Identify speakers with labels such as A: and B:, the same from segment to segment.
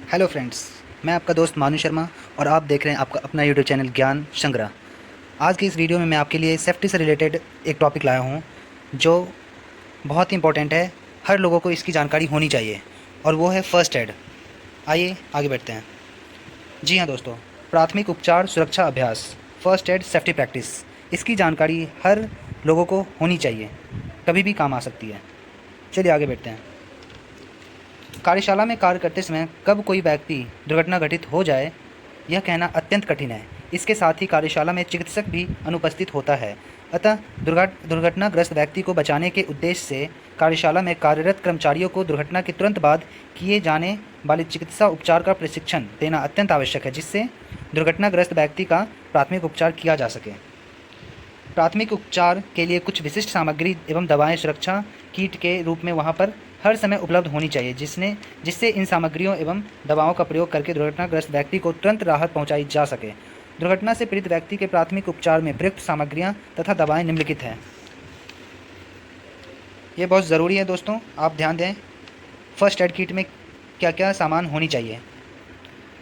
A: Hello friends, मैं आपका दोस्त मानु शर्मा और आप देख रहे हैं आपका अपना यूट्यूब चैनल ज्ञान संग्रह। आज की इस वीडियो में मैं आपके लिए सेफ्टी से रिलेटेड एक टॉपिक लाया हूँ जो बहुत ही इंपॉर्टेंट है। हर लोगों को इसकी जानकारी होनी चाहिए और वो है फ़र्स्ट एड। आइए आगे बढ़ते हैं। जी हाँ दोस्तों, प्राथमिक उपचार सुरक्षा अभ्यास, फ़र्स्ट एड सेफ्टी प्रैक्टिस, इसकी जानकारी हर लोगों को होनी चाहिए, कभी भी काम आ सकती है। चलिए आगे बढ़ते हैं। कार्यशाला में कार्य करते समय कब कोई व्यक्ति दुर्घटना घटित हो जाए, यह कहना अत्यंत कठिन है। इसके साथ ही कार्यशाला में चिकित्सक भी अनुपस्थित होता है। अतः दुर्घटनाग्रस्त व्यक्ति को बचाने के उद्देश्य से कार्यशाला में कार्यरत कर्मचारियों को दुर्घटना के तुरंत बाद किए जाने वाले चिकित्सा उपचार का प्रशिक्षण देना अत्यंत आवश्यक है, जिससे दुर्घटनाग्रस्त व्यक्ति का प्राथमिक उपचार किया जा सके। प्राथमिक उपचार के लिए कुछ विशिष्ट सामग्री एवं दवाएं सुरक्षा किट के रूप में वहां पर हर समय उपलब्ध होनी चाहिए, जिससे इन सामग्रियों एवं दवाओं का प्रयोग करके दुर्घटनाग्रस्त व्यक्ति को तुरंत राहत पहुंचाई जा सके। दुर्घटना से पीड़ित व्यक्ति के प्राथमिक उपचार में प्रयुक्त सामग्रियां तथा दवाएं निम्नलिखित हैं। ये बहुत ज़रूरी है दोस्तों, आप ध्यान दें। फर्स्ट एड किट में क्या क्या सामान होनी चाहिए।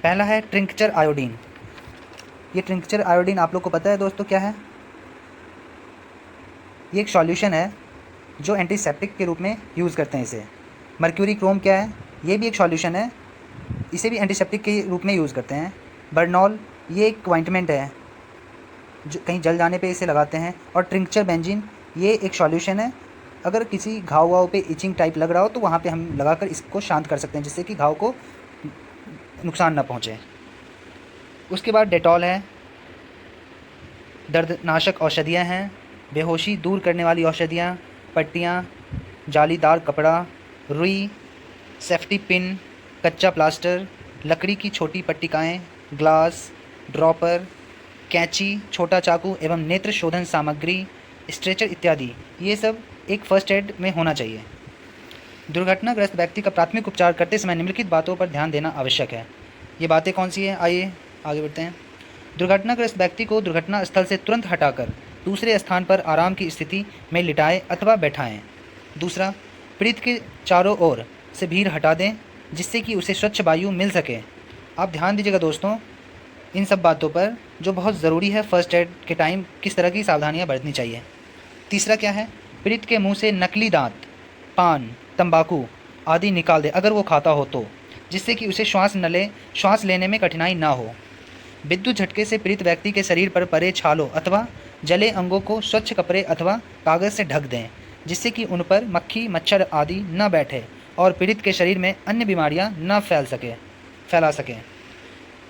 A: पहला है ट्रिंक्चर आयोडीन। ये ट्रिंक्चर आयोडीन आप लोग को पता है दोस्तों क्या है? ये एक सॉल्यूशन है जो एंटीसेप्टिक के रूप में यूज़ करते हैं इसे। मर्क्यूरी क्रोम क्या है? ये भी एक सॉल्यूशन है, इसे भी एंटीसेप्टिक के रूप में यूज़ करते हैं। बर्नॉल, ये एक ऑइंटमेंट है जो कहीं जल जाने पे इसे लगाते हैं। और ट्रिंक्चर बेंजीन, ये एक सॉल्यूशन है। अगर किसी घाव वाव पे इचिंग टाइप लग रहा हो तो वहाँ पे हम लगाकर इसको शांत कर सकते हैं, जिससे कि घाव को नुकसान ना पहुँचे। उसके बाद डेटॉल है। दर्दनाशक औषधियाँ हैं, बेहोशी दूर करने वाली औषधियाँ, पट्टियाँ, जालीदार कपड़ा, रुई, सेफ्टी पिन, कच्चा प्लास्टर, लकड़ी की छोटी पट्टिकाएँ, ग्लास, ड्रॉपर, कैंची, छोटा चाकू एवं नेत्र शोधन सामग्री, स्ट्रेचर इत्यादि, ये सब एक फ़र्स्ट एड में होना चाहिए। दुर्घटनाग्रस्त व्यक्ति का प्राथमिक उपचार करते समय निम्नलिखित बातों पर ध्यान देना आवश्यक है। ये बातें कौन सी हैं? आइए आगे बढ़ते हैं। दुर्घटनाग्रस्त व्यक्ति को दुर्घटना स्थल से तुरंत हटाकर दूसरे स्थान पर आराम की स्थिति में लिटाएं अथवा बैठाएं। दूसरा, पीड़ित के चारों ओर से भीड़ हटा दें, जिससे कि उसे स्वच्छ वायु मिल सके। आप ध्यान दीजिएगा दोस्तों इन सब बातों पर, जो बहुत ज़रूरी है। फर्स्ट एड के टाइम किस तरह की सावधानियां बरतनी चाहिए। तीसरा क्या है? पीड़ित के मुंह से नकली दांत, पान, तंबाकू आदि निकाल दे अगर वो खाता हो तो, जिससे कि उसे श्वास लेने में कठिनाई ना हो। विद्युत झटके से पीड़ित व्यक्ति के शरीर पर पड़े छालों अथवा जले अंगों को स्वच्छ कपड़े अथवा कागज़ से ढक दें, जिससे कि उन पर मक्खी मच्छर आदि न बैठे और पीड़ित के शरीर में अन्य बीमारियां न फैला सकें।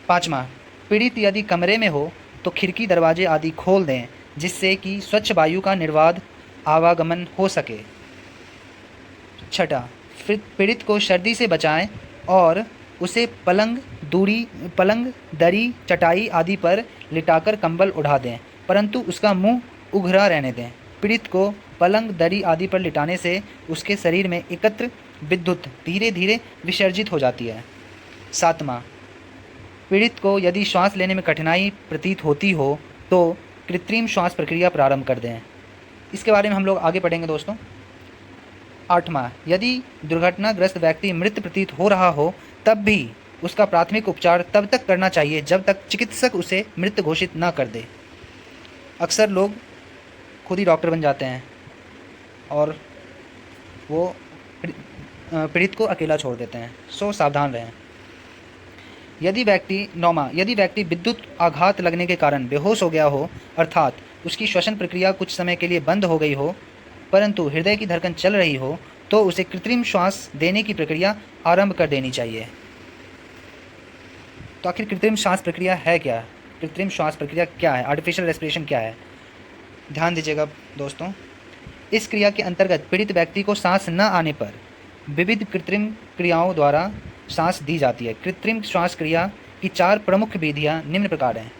A: पाँचवा, पीड़ित यदि कमरे में हो तो खिड़की दरवाजे आदि खोल दें, जिससे कि स्वच्छ वायु का निर्बाध आवागमन हो सके। छठा, पीड़ित को सर्दी से बचाएं और उसे पलंग, दरी, चटाई आदि पर लिटाकर कंबल उड़ा दें, परंतु उसका मुंह उघरा रहने दें। पीड़ित को पलंग, दरी आदि पर लिटाने से उसके शरीर में एकत्र विद्युत धीरे धीरे विसर्जित हो जाती है। सातवां, पीड़ित को यदि श्वास लेने में कठिनाई प्रतीत होती हो तो कृत्रिम श्वास प्रक्रिया प्रारंभ कर दें। इसके बारे में हम लोग आगे पढ़ेंगे दोस्तों। आठवां, यदि दुर्घटनाग्रस्त व्यक्ति मृत प्रतीत हो रहा हो तब भी उसका प्राथमिक उपचार तब तक करना चाहिए जब तक चिकित्सक उसे मृत घोषित न कर दे। अक्सर लोग खुद ही डॉक्टर बन जाते हैं और वो पीड़ित को अकेला छोड़ देते हैं, सो सावधान रहें। यदि व्यक्ति विद्युत आघात लगने के कारण बेहोश हो गया हो, अर्थात उसकी श्वसन प्रक्रिया कुछ समय के लिए बंद हो गई हो परंतु हृदय की धड़कन चल रही हो, तो उसे कृत्रिम श्वास देने की प्रक्रिया आरंभ कर देनी चाहिए। तो आखिर कृत्रिम श्वास प्रक्रिया है क्या? कृत्रिम श्वास प्रक्रिया क्या है? आर्टिफिशियल रेस्पिरेशन क्या है? ध्यान दीजिएगा दोस्तों। इस क्रिया के अंतर्गत पीड़ित व्यक्ति को सांस न आने पर विविध कृत्रिम क्रियाओं द्वारा सांस दी जाती है। कृत्रिम श्वास क्रिया की 4 प्रमुख विधियां निम्न प्रकार हैं।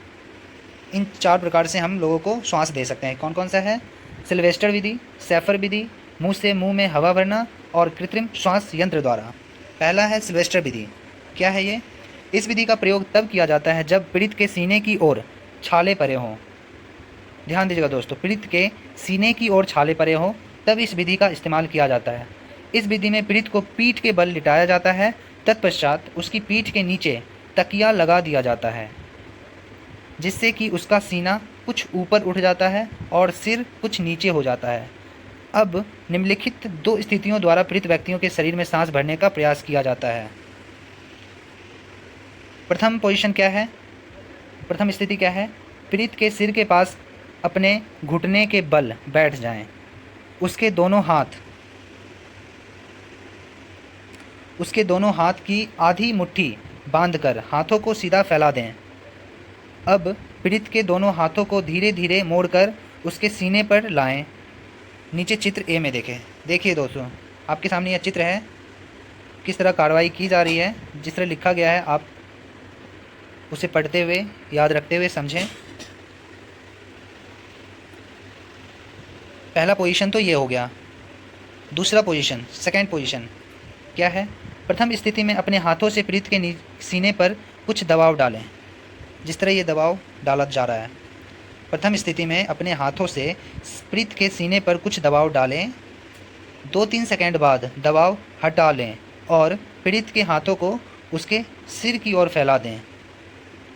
A: इन 4 प्रकार से हम लोगों को श्वास दे सकते हैं। कौन कौन सा है? सिल्वेस्टर विधि, सैफर विधि, मुंह से मुंह में हवा भरना और कृत्रिम श्वास यंत्र द्वारा। पहला है सिल्वेस्टर विधि। क्या है ये? इस विधि का प्रयोग तब किया जाता है जब पीड़ित के सीने की ओर छाले पड़े हों। ध्यान दीजिएगा दोस्तों, पीड़ित के सीने की ओर छाले पड़े हों तब इस विधि का इस्तेमाल किया जाता है। इस विधि में पीड़ित को पीठ के बल लिटाया जाता है तत्पश्चात उसकी पीठ के नीचे तकिया लगा दिया जाता है, जिससे कि उसका सीना कुछ ऊपर उठ जाता है और सिर कुछ नीचे हो जाता है। अब निम्नलिखित 2 स्थितियों द्वारा पीड़ित व्यक्तियों के शरीर में सांस भरने का प्रयास किया जाता है। प्रथम पोजीशन क्या है? प्रथम स्थिति क्या है? पीड़ित के सिर के पास अपने घुटने के बल बैठ जाएं। उसके दोनों हाथ की आधी मुट्ठी बांधकर हाथों को सीधा फैला दें। अब पीड़ित के दोनों हाथों को धीरे धीरे मोड़कर उसके सीने पर लाएं। नीचे चित्र ए में देखें। देखिए दोस्तों, आपके सामने यह चित्र है, किस तरह कार्रवाई की जा रही है। जिस तरह लिखा गया है आप उसे पढ़ते हुए याद रखते हुए समझें। पहला पोजीशन तो ये हो गया। दूसरा पोजीशन, सेकंड पोजीशन क्या है? प्रथम स्थिति में अपने हाथों से पीड़ित के सीने पर कुछ दबाव डालें। जिस तरह ये दबाव डाला जा रहा है, प्रथम स्थिति में अपने हाथों से पीड़ित के सीने पर कुछ दबाव डालें। 2-3 सेकंड बाद दबाव हटा लें और पीड़ित के हाथों को उसके सिर की ओर फैला दें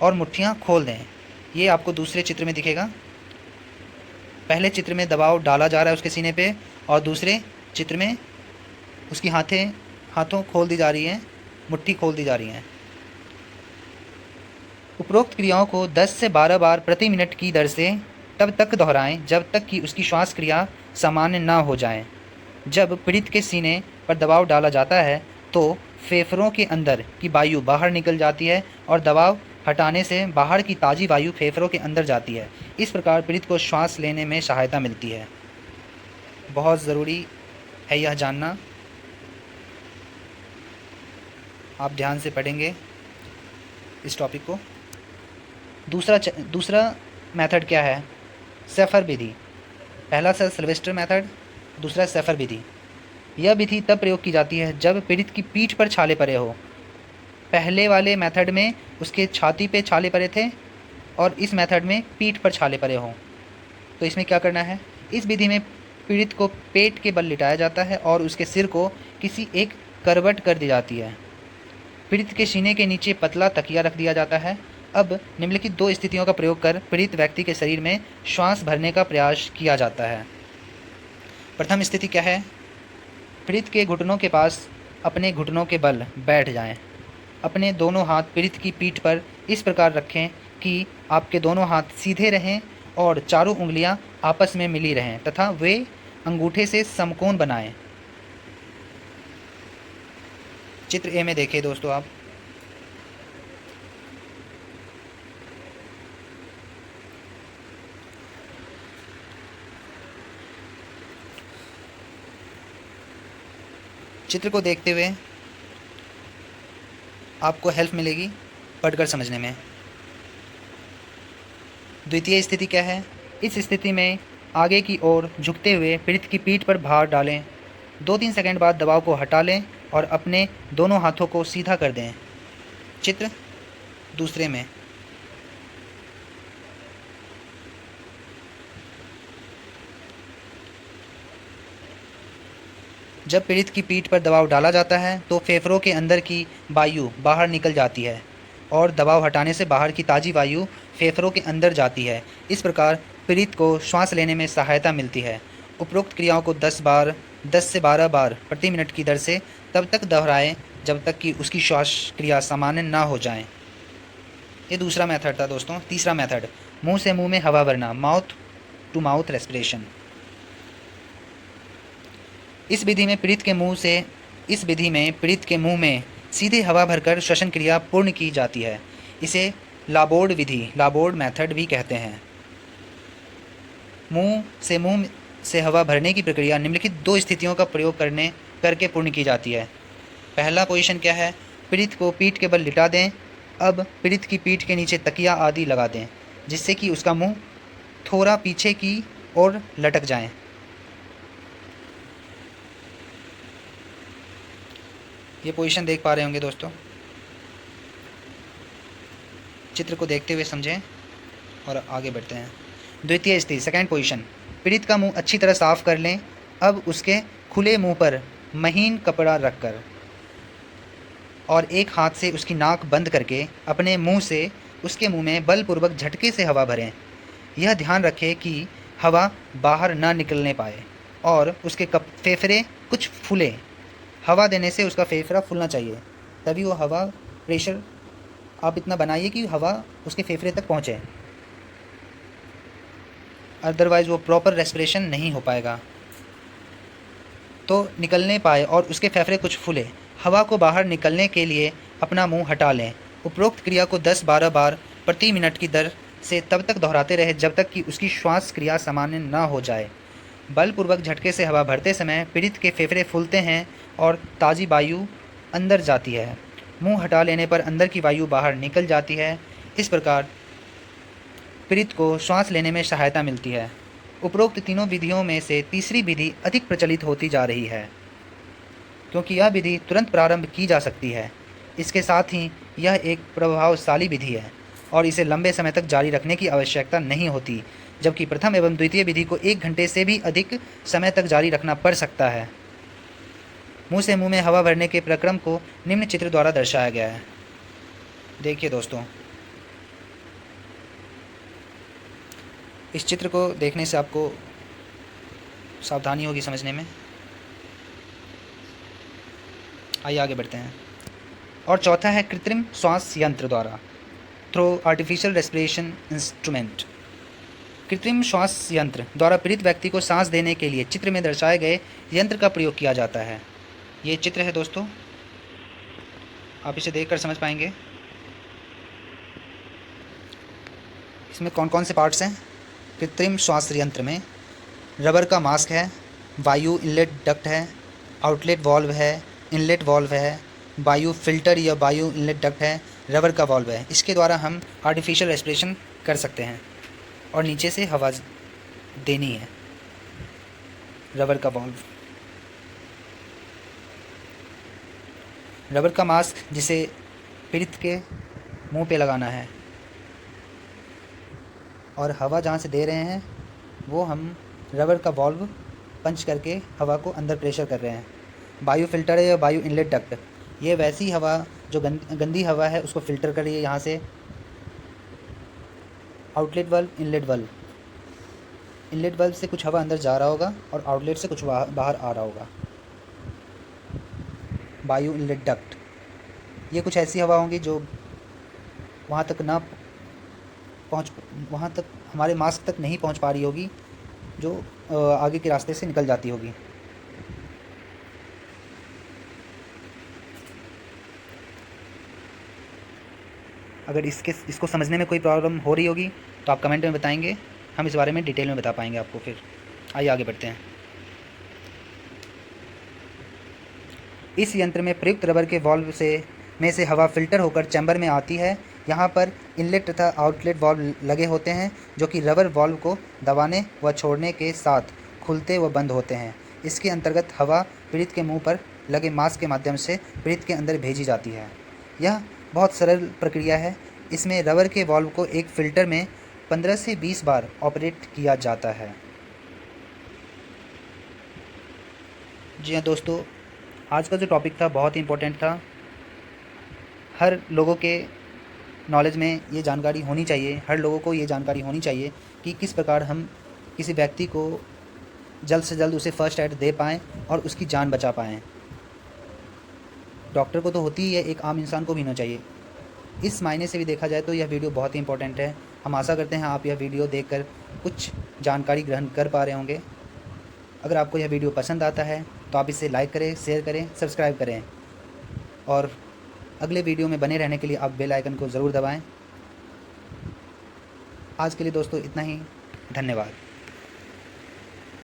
A: और मुट्ठियां खोल दें। ये आपको दूसरे चित्र में दिखेगा। पहले चित्र में दबाव डाला जा रहा है उसके सीने पे और दूसरे चित्र में उसकी हाथों खोल दी जा रही हैं, मुट्ठी खोल दी जा रही हैं। उपरोक्त क्रियाओं को 10 से 12 बार प्रति मिनट की दर से तब तक दोहराएं जब तक कि उसकी श्वास क्रिया सामान्य ना हो जाए। जब पीड़ित के सीने पर दबाव डाला जाता है तो फेफड़ों के अंदर की वायु बाहर निकल जाती है और दबाव हटाने से बाहर की ताज़ी वायु फेफड़ों के अंदर जाती है। इस प्रकार पीड़ित को श्वास लेने में सहायता मिलती है। बहुत ज़रूरी है यह जानना। आप ध्यान से पढ़ेंगे इस टॉपिक को। दूसरा मेथड क्या है? सेफर विधि। पहला सिल्वेस्टर मेथड, दूसरा सेफर विधि। यह विधि तब प्रयोग की जाती है जब पीड़ित की पीठ पर छाले पड़े हो। पहले वाले मेथड में उसके छाती पे छाले पड़े थे और इस मेथड में पीठ पर छाले पड़े हों। तो इसमें क्या करना है? इस विधि में पीड़ित को पेट के बल लिटाया जाता है और उसके सिर को किसी एक करवट कर दी जाती है। पीड़ित के सीने के नीचे पतला तकिया रख दिया जाता है। अब निम्नलिखित 2 स्थितियों का प्रयोग कर पीड़ित व्यक्ति के शरीर में श्वास भरने का प्रयास किया जाता है। प्रथम स्थिति क्या है? पीड़ित के घुटनों के पास अपने घुटनों के बल बैठ जाएं। अपने दोनों हाथ पीड़ित की पीठ पर इस प्रकार रखें कि आपके दोनों हाथ सीधे रहें और चारों उंगलियां आपस में मिली रहें तथा वे अंगूठे से समकोण बनाएं। चित्र ए में देखें दोस्तों आप। चित्र को देखते हुए आपको हेल्प मिलेगी पढ़कर समझने में। द्वितीय स्थिति क्या है? इस स्थिति में आगे की ओर झुकते हुए पीड़ित की पीठ पर भार डालें। 2-3 सेकंड बाद दबाव को हटा लें और अपने दोनों हाथों को सीधा कर दें। चित्र दूसरे में। जब पीड़ित की पीठ पर दबाव डाला जाता है तो फेफड़ों के अंदर की वायु बाहर निकल जाती है और दबाव हटाने से बाहर की ताज़ी वायु फेफड़ों के अंदर जाती है। इस प्रकार पीड़ित को श्वास लेने में सहायता मिलती है। उपरोक्त क्रियाओं को 10 से 12 बार प्रति मिनट की दर से तब तक दोहराएं जब तक कि उसकी श्वास क्रिया सामान्य ना हो जाए। ये दूसरा मेथड था दोस्तों। तीसरा मेथड, मुंह से मुंह में हवा भरना, माउथ टू माउथ रेस्पिरेशन। इस विधि में पीड़ित के मुंह में सीधे हवा भरकर श्वसन क्रिया पूर्ण की जाती है। इसे लाबोर्ड विधि, लाबोर्ड मेथड भी कहते हैं। मुंह से हवा भरने की प्रक्रिया निम्नलिखित 2 स्थितियों का प्रयोग करके पूर्ण की जाती है। पहला पोजीशन क्या है? पीड़ित को पीठ के बल लिटा दें। अब पीड़ित की पीठ के नीचे तकिया आदि लगा दें जिससे कि उसका मुंह थोड़ा पीछे की ओर लटक जाए। ये पोजीशन देख पा रहे होंगे दोस्तों। चित्र को देखते हुए समझें और आगे बढ़ते हैं। द्वितीय स्थिति, सेकंड पोजीशन, पीड़ित का मुंह अच्छी तरह साफ कर लें। अब उसके खुले मुंह पर महीन कपड़ा रखकर और एक हाथ से उसकी नाक बंद करके अपने मुंह से उसके मुंह में बलपूर्वक झटके से हवा भरें। यह ध्यान रखें कि हवा बाहर ना निकलने पाए और उसके फेफड़े कुछ फूले। हवा देने से उसका फेफड़ा फूलना चाहिए, तभी वो हवा प्रेशर आप इतना बनाइए कि हवा उसके फेफड़े तक पहुँचे, अदरवाइज़ वो प्रॉपर रेस्पिरेशन नहीं हो पाएगा। तो निकलने पाए और उसके फेफड़े कुछ फूले। हवा को बाहर निकलने के लिए अपना मुंह हटा लें। उपरोक्त क्रिया को 10-12 बार प्रति मिनट की दर से तब तक दोहराते रहे जब तक कि उसकी श्वास क्रिया सामान्य न हो जाए। बलपूर्वक झटके से हवा भरते समय पीड़ित के फेफड़े फूलते हैं और ताज़ी वायु अंदर जाती है। मुंह हटा लेने पर अंदर की वायु बाहर निकल जाती है। इस प्रकार पीड़ित को श्वास लेने में सहायता मिलती है। उपरोक्त तीनों विधियों में से तीसरी विधि अधिक प्रचलित होती जा रही है, क्योंकि यह विधि तुरंत प्रारंभ की जा सकती है। इसके साथ ही यह एक प्रभावशाली विधि है और इसे लंबे समय तक जारी रखने की आवश्यकता नहीं होती, जबकि प्रथम एवं द्वितीय विधि को 1 घंटे से भी अधिक समय तक जारी रखना पड़ सकता है। मुंह से मुंह में हवा भरने के प्रक्रम को निम्न चित्र द्वारा दर्शाया गया है। देखिए दोस्तों, इस चित्र को देखने से आपको सावधानी होगी समझने में। आइए आगे बढ़ते हैं। और चौथा है कृत्रिम श्वास यंत्र द्वारा, थ्रू आर्टिफिशियल रेस्पिरेशन इंस्ट्रूमेंट। कृत्रिम श्वास यंत्र द्वारा पीड़ित व्यक्ति को सांस देने के लिए चित्र में दर्शाए गए यंत्र का प्रयोग किया जाता है। ये चित्र है दोस्तों, आप इसे देखकर समझ पाएंगे। इसमें कौन कौन से पार्ट्स हैं। कृत्रिम श्वास यंत्र में रबर का मास्क है, वायु इनलेट डक्ट है, आउटलेट वॉल्व है, इनलेट वॉल्व है, वायु फिल्टर या वायु इनलेट डक्ट है, रबर का वॉल्व है। इसके द्वारा हम आर्टिफिशियल रेस्पिरेशन कर सकते हैं और नीचे से हवा देनी है। रबर का वॉल्व, रबर का मास्क जिसे पीड़ित के मुंह पे लगाना है और हवा जहाँ से दे रहे हैं वो हम रबर का वॉल्व पंच करके हवा को अंदर प्रेशर कर रहे हैं। वायु फिल्टर है या वायु इनलेट डक्ट, ये वैसी हवा जो गंदी हवा है उसको फ़िल्टर कर रही है यहाँ से। Outlet valve, inlet valve, inlet valve से कुछ हवा अंदर जा रहा होगा और आउटलेट से कुछ बाहर आ रहा होगा। वायु इनलेट डक्ट, ये कुछ ऐसी हवा होंगी जो वहाँ तक हमारे मास्क तक नहीं पहुँच पा रही होगी, जो आगे के रास्ते से निकल जाती होगी। अगर इसको समझने में कोई प्रॉब्लम हो रही होगी तो आप कमेंट में बताएंगे, हम इस बारे में डिटेल में बता पाएंगे आपको। फिर आइए आगे बढ़ते हैं। इस यंत्र में प्रयुक्त रबर के वॉल्व में से हवा फिल्टर होकर चैम्बर में आती है। यहाँ पर इनलेट तथा आउटलेट वॉल्व लगे होते हैं जो कि रबर वॉल्व को दबाने व छोड़ने के साथ खुलते व बंद होते हैं। इसके अंतर्गत हवा पीड़ित के मुंह पर लगे मास्क के माध्यम से पीड़ित के अंदर भेजी जाती है। यह बहुत सरल प्रक्रिया है। इसमें रबर के वॉल्व को एक फ़िल्टर में 15 से 20 बार ऑपरेट किया जाता है। जी हाँ दोस्तों, आज का जो टॉपिक था बहुत ही इम्पोर्टेंट था। हर लोगों के नॉलेज में ये जानकारी होनी चाहिए, हर लोगों को ये जानकारी होनी चाहिए कि किस प्रकार हम किसी व्यक्ति को जल्द से जल्द उसे फ़र्स्ट एड दे पाएँ और उसकी जान बचा पाएँ। डॉक्टर को तो होती ही है, एक आम इंसान को भी होना चाहिए। इस मायने से भी देखा जाए तो यह वीडियो बहुत ही इंपॉर्टेंट है। हम आशा करते हैं आप यह वीडियो देखकर कुछ जानकारी ग्रहण कर पा रहे होंगे। अगर आपको यह वीडियो पसंद आता है तो आप इसे लाइक करें, शेयर करें, सब्सक्राइब करें और अगले वीडियो में बने रहने के लिए आप बेल आइकन को ज़रूर दबाएं। आज के लिए दोस्तों इतना ही, धन्यवाद।